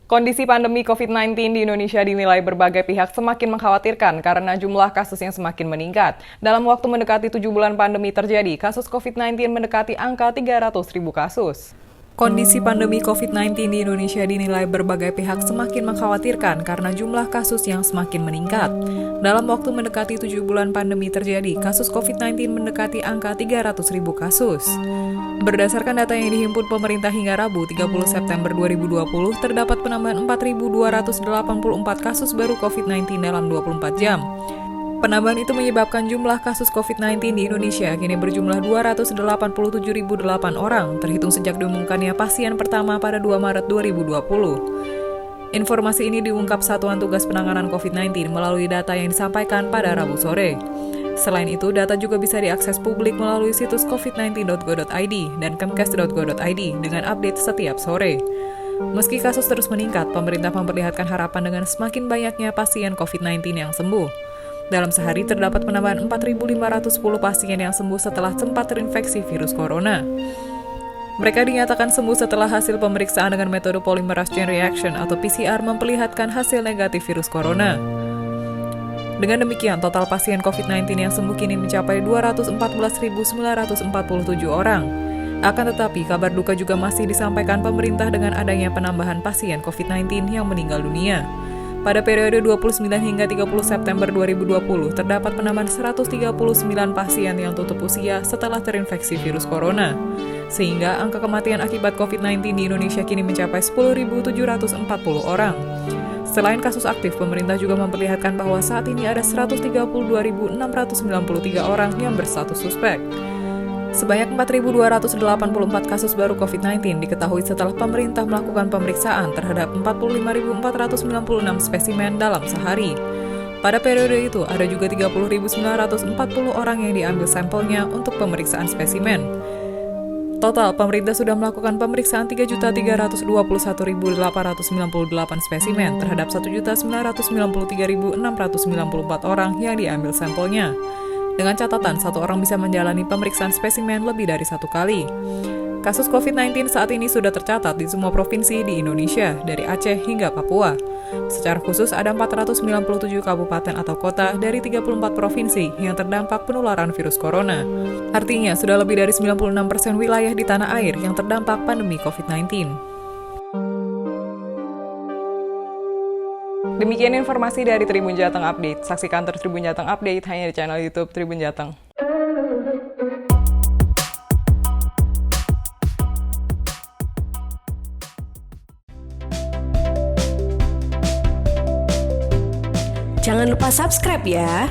Kondisi pandemi COVID-19 di Indonesia dinilai berbagai pihak semakin mengkhawatirkan karena jumlah kasus yang semakin meningkat. Dalam waktu mendekati 7 bulan pandemi terjadi, kasus COVID-19 mendekati angka 300.000 kasus. Kondisi pandemi COVID-19 di Indonesia dinilai berbagai pihak semakin mengkhawatirkan karena jumlah kasus yang semakin meningkat. Dalam waktu mendekati 7 bulan pandemi terjadi, kasus COVID-19 mendekati angka 300.000 kasus. Berdasarkan data yang dihimpun pemerintah hingga Rabu 30 September 2020, terdapat penambahan 4.284 kasus baru COVID-19 dalam 24 jam. Penambahan itu menyebabkan jumlah kasus COVID-19 di Indonesia kini berjumlah 287.008 orang, terhitung sejak diumumkannya pasien pertama pada 2 Maret 2020. Informasi ini diungkap Satuan Tugas Penanganan COVID-19 melalui data yang disampaikan pada Rabu sore. Selain itu, data juga bisa diakses publik melalui situs covid19.go.id dan kemkes.go.id dengan update setiap sore. Meski kasus terus meningkat, pemerintah memperlihatkan harapan dengan semakin banyaknya pasien COVID-19 yang sembuh. Dalam sehari terdapat penambahan 4.510 pasien yang sembuh setelah sempat terinfeksi virus corona. Mereka dinyatakan sembuh setelah hasil pemeriksaan dengan metode polymerase chain reaction atau PCR memperlihatkan hasil negatif virus corona. Dengan demikian, total pasien COVID-19 yang sembuh kini mencapai 214.947 orang. Akan tetapi, kabar duka juga masih disampaikan pemerintah dengan adanya penambahan pasien COVID-19 yang meninggal dunia. Pada periode 29 hingga 30 September 2020, terdapat penambahan 139 pasien yang tutup usia setelah terinfeksi virus corona. Sehingga angka kematian akibat COVID-19 di Indonesia kini mencapai 10.740 orang. Selain kasus aktif, pemerintah juga memperlihatkan bahwa saat ini ada 132.693 orang yang berstatus suspek. Sebanyak 4.284 kasus baru COVID-19 diketahui setelah pemerintah melakukan pemeriksaan terhadap 45.496 spesimen dalam sehari. Pada periode itu, ada juga 30.940 orang yang diambil sampelnya untuk pemeriksaan spesimen. Total, pemerintah sudah melakukan pemeriksaan 3.321.898 spesimen terhadap 1.993.694 orang yang diambil sampelnya. Dengan catatan, satu orang bisa menjalani pemeriksaan spesimen lebih dari satu kali. Kasus COVID-19 saat ini sudah tercatat di semua provinsi di Indonesia, dari Aceh hingga Papua. Secara khusus, ada 497 kabupaten atau kota dari 34 provinsi yang terdampak penularan virus corona. Artinya, sudah lebih dari 96% wilayah di tanah air yang terdampak pandemi COVID-19. Demikian informasi dari Tribun Jateng Update. Saksikan terus Tribun Jateng Update hanya di channel YouTube Tribun Jateng. Jangan lupa subscribe ya.